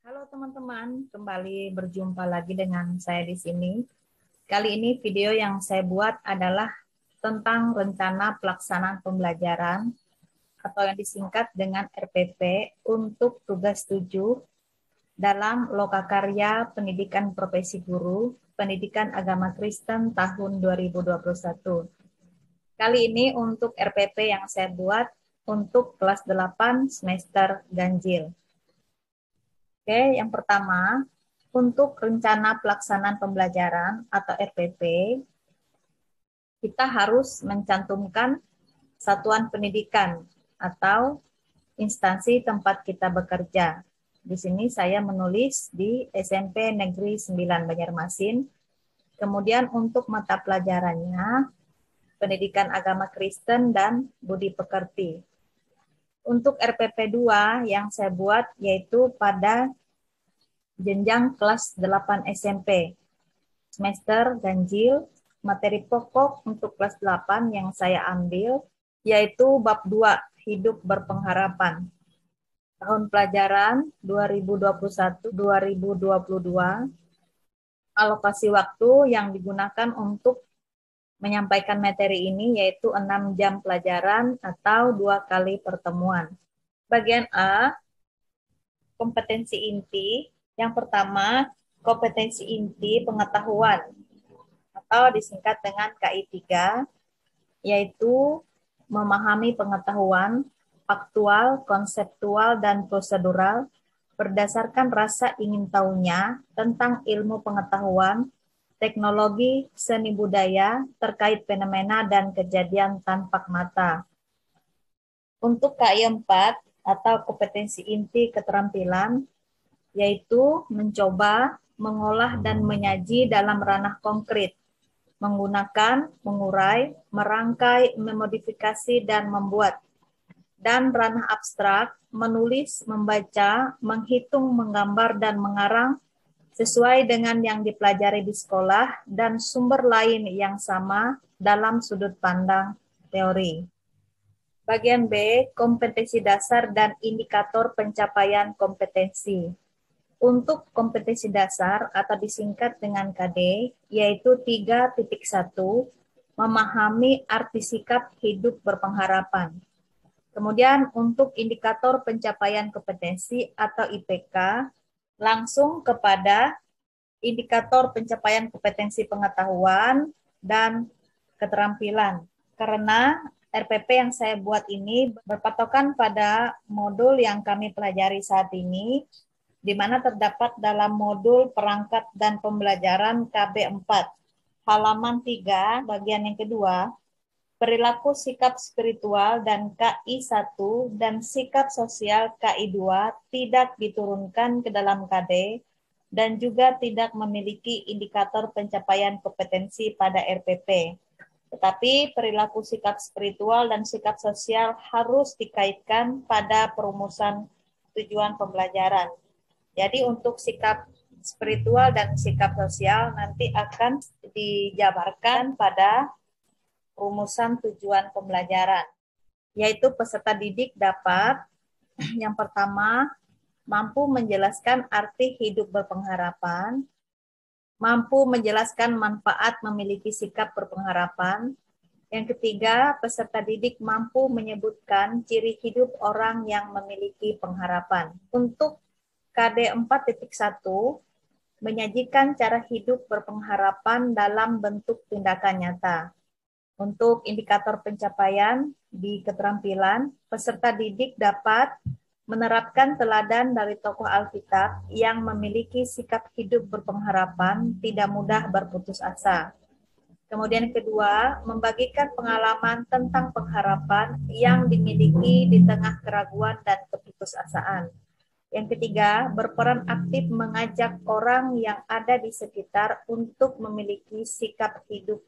Halo teman-teman, kembali berjumpa lagi dengan saya di sini. Kali ini video yang saya buat adalah tentang rencana pelaksanaan pembelajaran atau yang disingkat dengan RPP untuk tugas 7 dalam Lokakarya Pendidikan Profesi Guru Pendidikan Agama Kristen tahun 2021. Kali ini untuk RPP yang saya buat untuk kelas 8 semester ganjil. Oke, yang pertama, untuk rencana pelaksanaan pembelajaran atau RPP, kita harus mencantumkan satuan pendidikan atau instansi tempat kita bekerja. Di sini saya menulis di SMP Negeri 9 Banjarmasin. Kemudian untuk mata pelajarannya, Pendidikan Agama Kristen dan Budi Pekerti. Untuk RPP 2 yang saya buat yaitu pada jenjang kelas 8 SMP. Semester ganjil, materi pokok untuk kelas 8 yang saya ambil yaitu bab 2, hidup berpengharapan. Tahun pelajaran 2021-2022. Alokasi waktu yang digunakan untuk menyampaikan materi ini yaitu 6 jam pelajaran atau 2 kali pertemuan. Bagian A, kompetensi inti. Yang pertama, kompetensi inti pengetahuan atau disingkat dengan KI3, yaitu memahami pengetahuan faktual, konseptual, dan prosedural berdasarkan rasa ingin tahunya tentang ilmu pengetahuan, teknologi, seni budaya, terkait fenomena dan kejadian tanpa mata. Untuk KI4 atau kompetensi inti keterampilan, yaitu mencoba, mengolah, dan menyaji dalam ranah konkret, menggunakan, mengurai, merangkai, memodifikasi, dan membuat. Dan ranah abstrak, menulis, membaca, menghitung, menggambar, dan mengarang sesuai dengan yang dipelajari di sekolah dan sumber lain yang sama dalam sudut pandang teori. Bagian B, kompetensi dasar dan indikator pencapaian kompetensi. Untuk kompetensi dasar atau disingkat dengan KD, yaitu 3.1, memahami arti sikap hidup berpengharapan. Kemudian untuk indikator pencapaian kompetensi atau IPK, langsung kepada indikator pencapaian kompetensi pengetahuan dan keterampilan. Karena RPP yang saya buat ini berpatokan pada modul yang kami pelajari saat ini, di mana terdapat dalam modul perangkat dan pembelajaran KB4, halaman 3, bagian yang kedua, perilaku sikap spiritual dan KI1 dan sikap sosial KI2 tidak diturunkan ke dalam KD dan juga tidak memiliki indikator pencapaian kompetensi pada RPP. Tetapi perilaku sikap spiritual dan sikap sosial harus dikaitkan pada perumusan tujuan pembelajaran. Jadi untuk sikap spiritual dan sikap sosial nanti akan dijabarkan pada rumusan tujuan pembelajaran, yaitu peserta didik dapat yang pertama mampu menjelaskan arti hidup berpengharapan, mampu menjelaskan manfaat memiliki sikap berpengharapan. Yang ketiga, peserta didik mampu menyebutkan ciri hidup orang yang memiliki pengharapan. Untuk KD 4.1, menyajikan cara hidup berpengharapan dalam bentuk tindakan nyata. Untuk indikator pencapaian di keterampilan, peserta didik dapat menerapkan teladan dari tokoh Alkitab yang memiliki sikap hidup berpengharapan, tidak mudah berputus asa. Kemudian kedua, membagikan pengalaman tentang pengharapan yang dimiliki di tengah keraguan dan keputusasaan. Yang ketiga, berperan aktif mengajak orang yang ada di sekitar untuk memiliki sikap hidup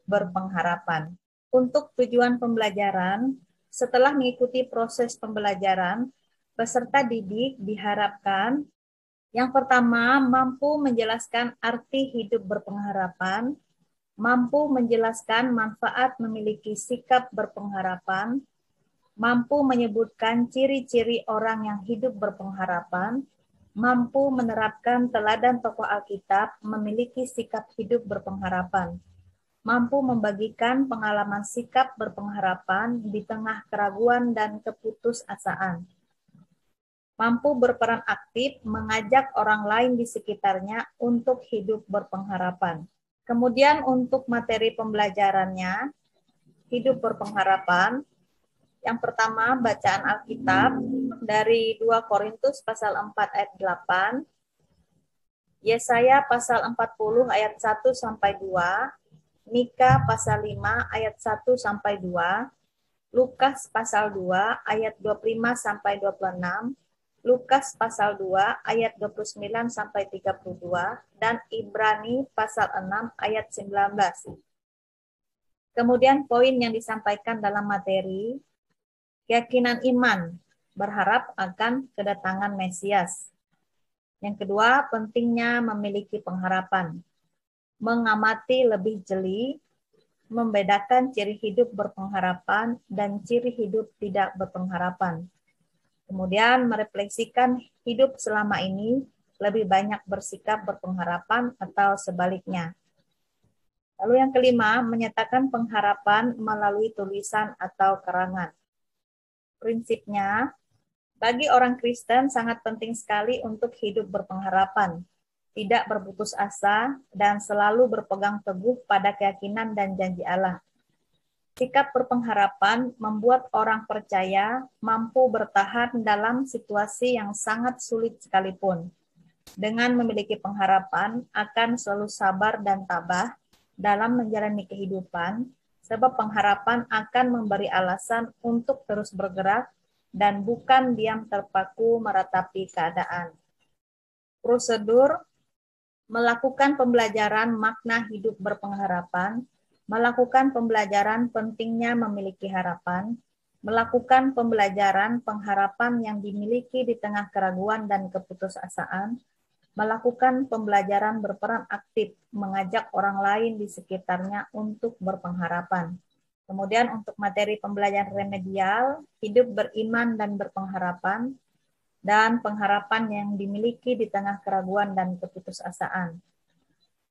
berpengharapan. Untuk tujuan pembelajaran, setelah mengikuti proses pembelajaran, peserta didik diharapkan yang pertama mampu menjelaskan arti hidup berpengharapan, mampu menjelaskan manfaat memiliki sikap berpengharapan, mampu menyebutkan ciri-ciri orang yang hidup berpengharapan, mampu menerapkan teladan tokoh Alkitab, memiliki sikap hidup berpengharapan, mampu membagikan pengalaman sikap berpengharapan di tengah keraguan dan keputusasaan, mampu berperan aktif mengajak orang lain di sekitarnya untuk hidup berpengharapan. Kemudian untuk materi pembelajarannya, hidup berpengharapan. Yang pertama, bacaan Alkitab dari 2 Korintus pasal 4 ayat 8, Yesaya pasal 40 ayat 1 sampai 2, Mika pasal 5 ayat 1 sampai 2, Lukas pasal 2 ayat 25 sampai 26, Lukas pasal 2 ayat 29 sampai 32, dan Ibrani pasal 6 ayat 19. Kemudian poin yang disampaikan dalam materi, keyakinan iman, berharap akan kedatangan Mesias. Yang kedua, pentingnya memiliki pengharapan, mengamati lebih jeli, membedakan ciri hidup berpengharapan dan ciri hidup tidak berpengharapan. Kemudian merefleksikan hidup selama ini lebih banyak bersikap berpengharapan atau sebaliknya. Lalu yang kelima, menyatakan pengharapan melalui tulisan atau karangan. Prinsipnya, bagi orang Kristen sangat penting sekali untuk hidup berpengharapan, tidak berputus asa, dan selalu berpegang teguh pada keyakinan dan janji Allah. Sikap berpengharapan membuat orang percaya mampu bertahan dalam situasi yang sangat sulit sekalipun. Dengan memiliki pengharapan, akan selalu sabar dan tabah dalam menjalani kehidupan, sebab pengharapan akan memberi alasan untuk terus bergerak dan bukan diam terpaku meratapi keadaan. Prosedur melakukan pembelajaran makna hidup berpengharapan, melakukan pembelajaran pentingnya memiliki harapan, melakukan pembelajaran pengharapan yang dimiliki di tengah keraguan dan keputusasaan, melakukan pembelajaran berperan aktif, mengajak orang lain di sekitarnya untuk berpengharapan. Kemudian untuk materi pembelajaran remedial, hidup beriman dan berpengharapan, dan pengharapan yang dimiliki di tengah keraguan dan keputusasaan.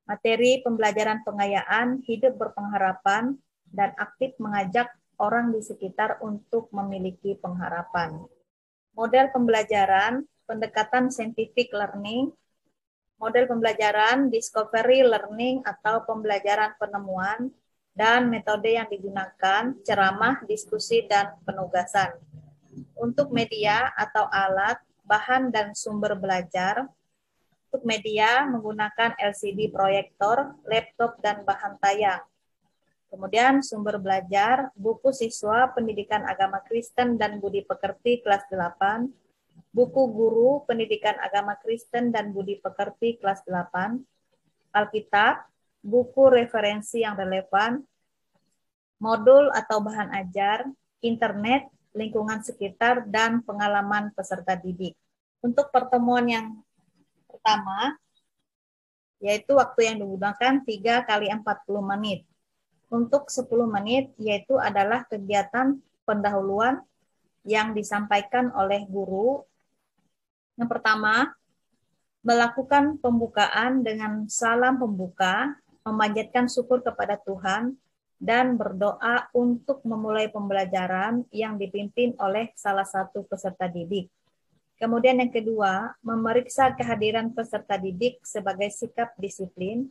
Materi pembelajaran pengayaan, hidup berpengharapan, dan aktif mengajak orang di sekitar untuk memiliki pengharapan. Model pembelajaran, pendekatan scientific learning, model pembelajaran discovery learning atau pembelajaran penemuan, dan metode yang digunakan, ceramah, diskusi, dan penugasan. Untuk media atau alat, bahan, dan sumber belajar, untuk media menggunakan LCD proyektor, laptop, dan bahan tayang. Kemudian sumber belajar, buku siswa pendidikan agama Kristen dan budi pekerti kelas 8, buku guru pendidikan agama Kristen dan budi pekerti kelas 8, Alkitab, buku referensi yang relevan, modul atau bahan ajar, internet, lingkungan sekitar, dan pengalaman peserta didik. Untuk pertemuan yang pertama, yaitu waktu yang digunakan 3 kali 40 menit. Untuk 10 menit, yaitu adalah kegiatan pendahuluan yang disampaikan oleh guru. Yang pertama, melakukan pembukaan dengan salam pembuka, memanjatkan syukur kepada Tuhan, dan berdoa untuk memulai pembelajaran yang dipimpin oleh salah satu peserta didik. Kemudian yang kedua, memeriksa kehadiran peserta didik sebagai sikap disiplin.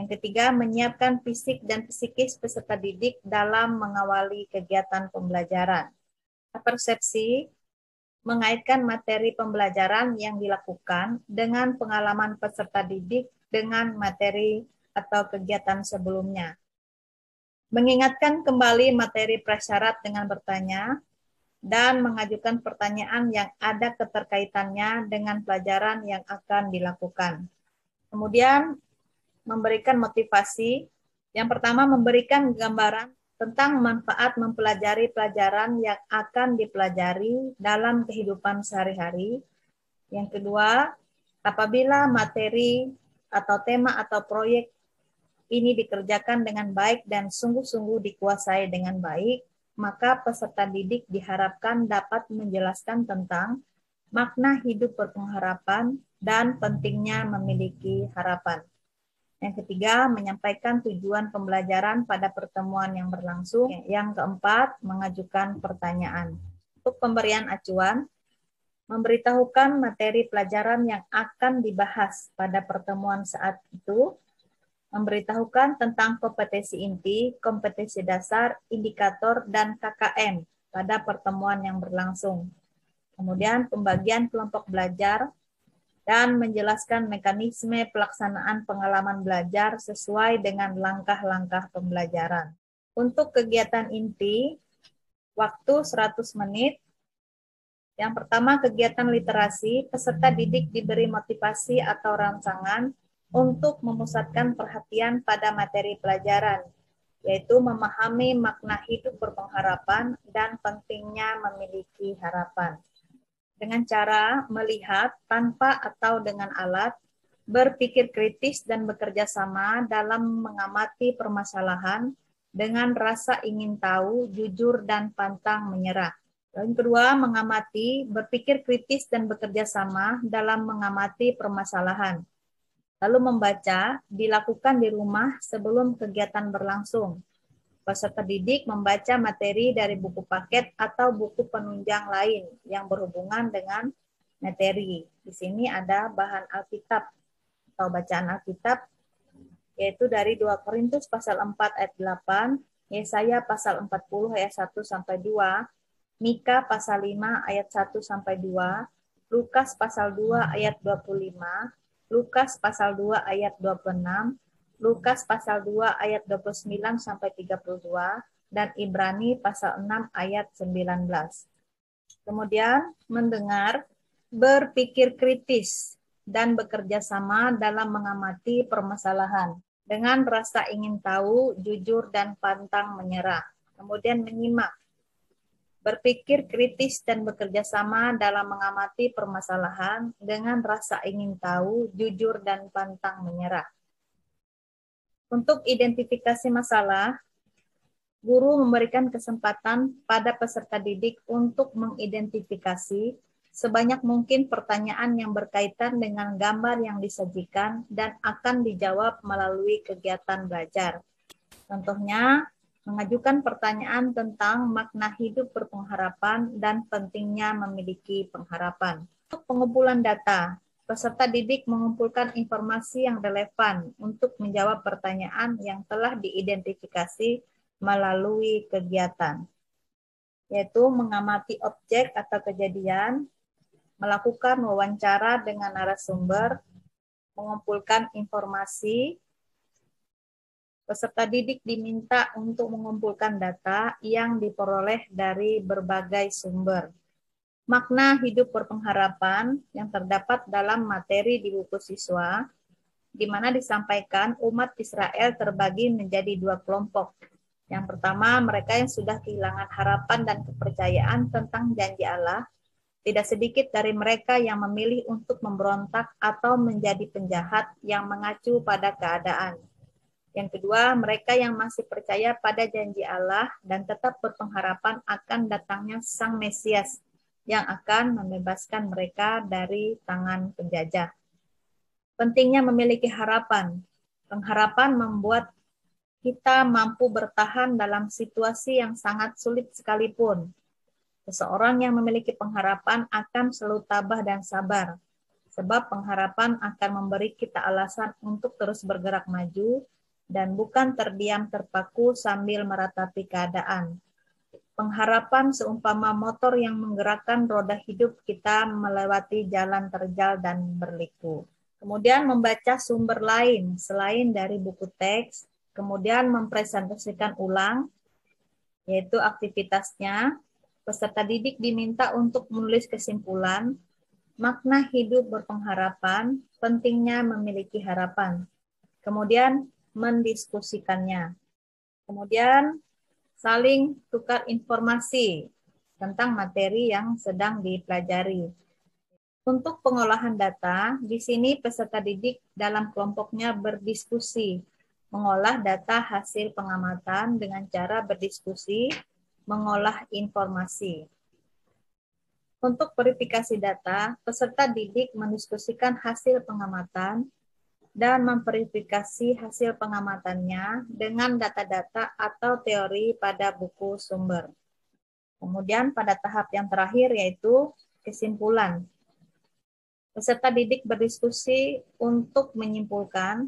Yang ketiga, menyiapkan fisik dan psikis peserta didik dalam mengawali kegiatan pembelajaran. Persepsi, mengaitkan materi pembelajaran yang dilakukan dengan pengalaman peserta didik dengan materi atau kegiatan sebelumnya. Mengingatkan kembali materi prasyarat dengan bertanya, dan mengajukan pertanyaan yang ada keterkaitannya dengan pelajaran yang akan dilakukan. Kemudian memberikan motivasi. Yang pertama, memberikan gambaran tentang manfaat mempelajari pelajaran yang akan dipelajari dalam kehidupan sehari-hari. Yang kedua, apabila materi atau tema atau proyek ini dikerjakan dengan baik dan sungguh-sungguh dikuasai dengan baik, maka peserta didik diharapkan dapat menjelaskan tentang makna hidup berpengharapan, dan pentingnya memiliki harapan. Yang ketiga, menyampaikan tujuan pembelajaran pada pertemuan yang berlangsung. Yang keempat, mengajukan pertanyaan. Untuk pemberian acuan, memberitahukan materi pelajaran yang akan dibahas pada pertemuan saat itu, memberitahukan tentang kompetensi inti, kompetensi dasar, indikator, dan KKM pada pertemuan yang berlangsung. Kemudian pembagian kelompok belajar dan menjelaskan mekanisme pelaksanaan pengalaman belajar sesuai dengan langkah-langkah pembelajaran. Untuk kegiatan inti, waktu 100 menit. Yang pertama, kegiatan literasi, peserta didik diberi motivasi atau rangsangan untuk memusatkan perhatian pada materi pelajaran, yaitu memahami makna hidup berpengharapan dan pentingnya memiliki harapan. Dengan cara melihat tanpa atau dengan alat, berpikir kritis dan bekerja sama dalam mengamati permasalahan dengan rasa ingin tahu, jujur, dan pantang menyerah. Yang kedua, mengamati, berpikir kritis dan bekerja sama dalam mengamati permasalahan. Lalu membaca, dilakukan di rumah sebelum kegiatan berlangsung. Peserta didik membaca materi dari buku paket atau buku penunjang lain yang berhubungan dengan materi. Di sini ada bahan Alkitab atau bacaan Alkitab, yaitu dari 2 Korintus pasal 4 ayat 8, Yesaya pasal 40 ayat 1 sampai 2, Mika pasal 5 ayat 1 sampai 2, Lukas pasal 2 ayat 25, Lukas pasal 2 ayat 26, Lukas pasal 2 ayat 29 sampai 32, dan Ibrani pasal 6 ayat 19. Kemudian mendengar, berpikir kritis, dan bekerja sama dalam mengamati permasalahan dengan rasa ingin tahu, jujur, dan pantang menyerah. Kemudian menyimak, berpikir kritis dan bekerja sama dalam mengamati permasalahan dengan rasa ingin tahu, jujur, dan pantang menyerah. Untuk identifikasi masalah, guru memberikan kesempatan pada peserta didik untuk mengidentifikasi sebanyak mungkin pertanyaan yang berkaitan dengan gambar yang disajikan dan akan dijawab melalui kegiatan belajar. Contohnya, mengajukan pertanyaan tentang makna hidup berpengharapan dan pentingnya memiliki pengharapan. Untuk pengumpulan data, peserta didik mengumpulkan informasi yang relevan untuk menjawab pertanyaan yang telah diidentifikasi melalui kegiatan, yaitu mengamati objek atau kejadian, melakukan wawancara dengan narasumber, mengumpulkan informasi. Peserta didik diminta untuk mengumpulkan data yang diperoleh dari berbagai sumber. Makna hidup berpengharapan yang terdapat dalam materi di buku siswa, di mana disampaikan umat Israel terbagi menjadi 2 kelompok. Yang pertama, mereka yang sudah kehilangan harapan dan kepercayaan tentang janji Allah. Tidak sedikit dari mereka yang memilih untuk memberontak atau menjadi penjahat yang mengacu pada keadaan. Yang kedua, mereka yang masih percaya pada janji Allah dan tetap berpengharapan akan datangnya Sang Mesias yang akan membebaskan mereka dari tangan penjajah. Pentingnya memiliki harapan. Pengharapan membuat kita mampu bertahan dalam situasi yang sangat sulit sekalipun. Seseorang yang memiliki pengharapan akan selalu tabah dan sabar, sebab pengharapan akan memberi kita alasan untuk terus bergerak maju dan bukan terdiam terpaku sambil meratapi keadaan. Pengharapan seumpama motor yang menggerakkan roda hidup kita melewati jalan terjal dan berliku. Kemudian membaca sumber lain selain dari buku teks, kemudian mempresentasikan ulang, yaitu aktivitasnya. Peserta didik diminta untuk menulis kesimpulan, makna hidup berpengharapan, pentingnya memiliki harapan. Kemudian mendiskusikannya. Kemudian saling tukar informasi tentang materi yang sedang dipelajari. Untuk pengolahan data, di sini peserta didik dalam kelompoknya berdiskusi, mengolah data hasil pengamatan dengan cara berdiskusi, mengolah informasi. Untuk verifikasi data, peserta didik mendiskusikan hasil pengamatan dan memverifikasi hasil pengamatannya dengan data-data atau teori pada buku sumber. Kemudian pada tahap yang terakhir yaitu kesimpulan. Peserta didik berdiskusi untuk menyimpulkan.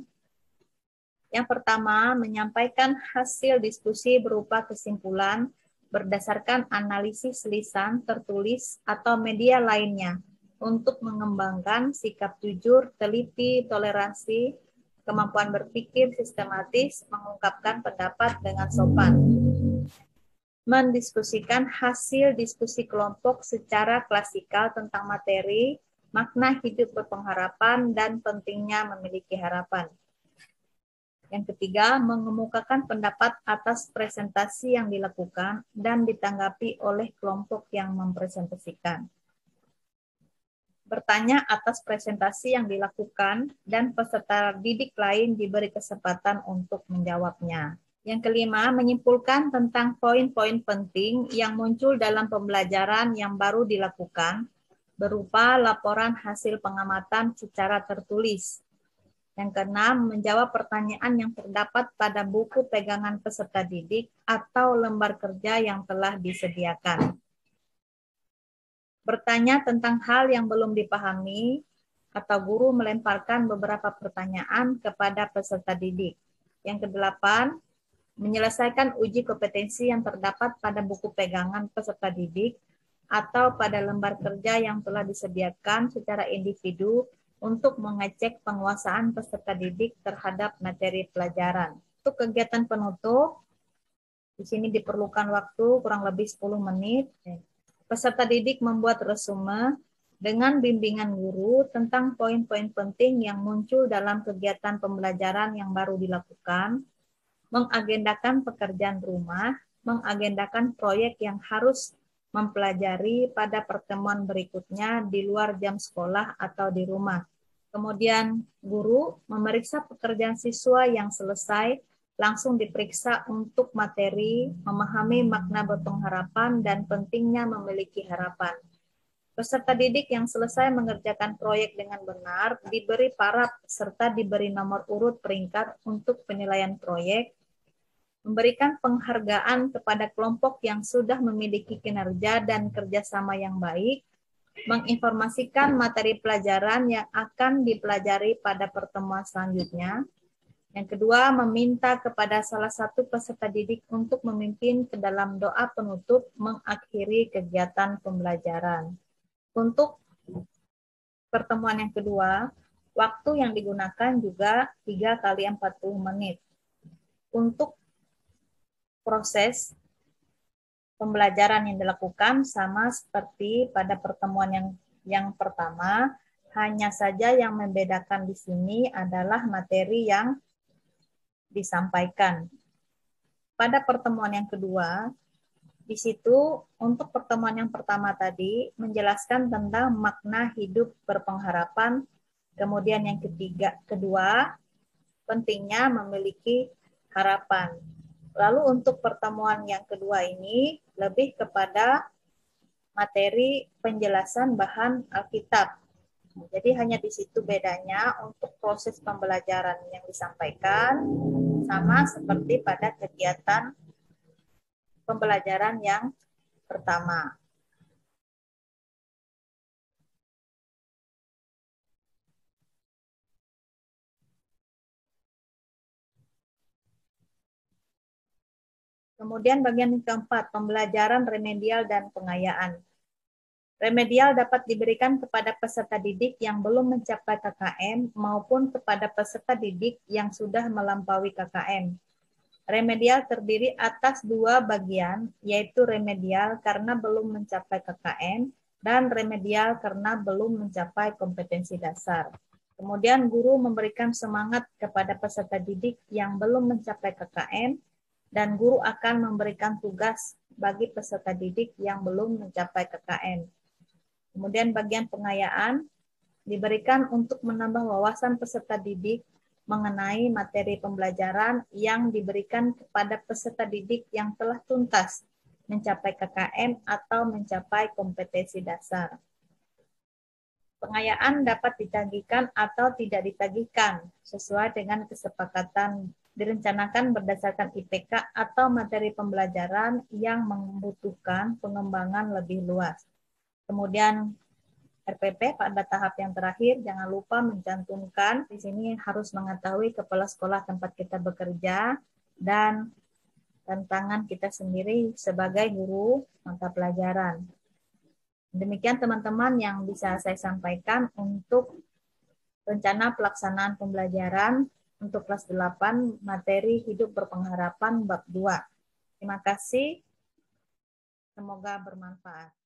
Yang pertama, menyampaikan hasil diskusi berupa kesimpulan berdasarkan analisis lisan, tertulis, atau media lainnya untuk mengembangkan sikap jujur, teliti, toleransi, kemampuan berpikir sistematis, mengungkapkan pendapat dengan sopan. Mendiskusikan hasil diskusi kelompok secara klasikal tentang materi, makna hidup berpengharapan, dan pentingnya memiliki harapan. Yang ketiga, mengemukakan pendapat atas presentasi yang dilakukan dan ditanggapi oleh kelompok yang mempresentasikan. Bertanya atas presentasi yang dilakukan dan peserta didik lain diberi kesempatan untuk menjawabnya. Yang kelima, menyimpulkan tentang poin-poin penting yang muncul dalam pembelajaran yang baru dilakukan berupa laporan hasil pengamatan secara tertulis. Yang keenam, menjawab pertanyaan yang terdapat pada buku pegangan peserta didik atau lembar kerja yang telah disediakan. Bertanya tentang hal yang belum dipahami atau guru melemparkan beberapa pertanyaan kepada peserta didik. Yang kedelapan, menyelesaikan uji kompetensi yang terdapat pada buku pegangan peserta didik atau pada lembar kerja yang telah disediakan secara individu untuk mengecek penguasaan peserta didik terhadap materi pelajaran. Untuk kegiatan penutup, di sini diperlukan waktu kurang lebih 10 menit. Peserta didik membuat resume dengan bimbingan guru tentang poin-poin penting yang muncul dalam kegiatan pembelajaran yang baru dilakukan, mengagendakan pekerjaan rumah, mengagendakan proyek yang harus mempelajari pada pertemuan berikutnya di luar jam sekolah atau di rumah. Kemudian guru memeriksa pekerjaan siswa yang selesai, langsung diperiksa untuk materi, memahami makna berpengharapan dan pentingnya memiliki harapan. Peserta didik yang selesai mengerjakan proyek dengan benar diberi paraf serta diberi nomor urut peringkat untuk penilaian proyek, memberikan penghargaan kepada kelompok yang sudah memiliki kinerja dan kerjasama yang baik, menginformasikan materi pelajaran yang akan dipelajari pada pertemuan selanjutnya. Yang kedua, meminta kepada salah satu peserta didik untuk memimpin ke dalam doa penutup mengakhiri kegiatan pembelajaran. Untuk pertemuan yang kedua, waktu yang digunakan juga 3 kali 40 menit. Untuk proses pembelajaran yang dilakukan sama seperti pada pertemuan yang pertama, hanya saja yang membedakan di sini adalah materi yang disampaikan. Pada pertemuan yang kedua, di situ untuk pertemuan yang pertama tadi menjelaskan tentang makna hidup berpengharapan, kemudian yang kedua pentingnya memiliki harapan. Lalu untuk pertemuan yang kedua ini lebih kepada materi penjelasan bahan Alkitab. Jadi hanya di situ bedanya untuk proses pembelajaran yang disampaikan sama seperti pada kegiatan pembelajaran yang pertama. Kemudian bagian keempat, pembelajaran remedial dan pengayaan. Remedial dapat diberikan kepada peserta didik yang belum mencapai KKM maupun kepada peserta didik yang sudah melampaui KKM. Remedial terdiri atas 2 bagian, yaitu remedial karena belum mencapai KKM dan remedial karena belum mencapai kompetensi dasar. Kemudian guru memberikan semangat kepada peserta didik yang belum mencapai KKM dan guru akan memberikan tugas bagi peserta didik yang belum mencapai KKM. Kemudian bagian pengayaan diberikan untuk menambah wawasan peserta didik mengenai materi pembelajaran yang diberikan kepada peserta didik yang telah tuntas mencapai KKM, atau mencapai kompetensi dasar. Pengayaan dapat ditagihkan atau tidak ditagihkan sesuai dengan kesepakatan, direncanakan berdasarkan IPK atau materi pembelajaran yang membutuhkan pengembangan lebih luas. Kemudian RPP pada tahap yang terakhir, jangan lupa mencantumkan di sini harus mengetahui kepala sekolah tempat kita bekerja dan tantangan kita sendiri sebagai guru mata pelajaran. Demikian teman-teman yang bisa saya sampaikan untuk rencana pelaksanaan pembelajaran untuk kelas 8 materi hidup berpengharapan bab 2. Terima kasih. Semoga bermanfaat.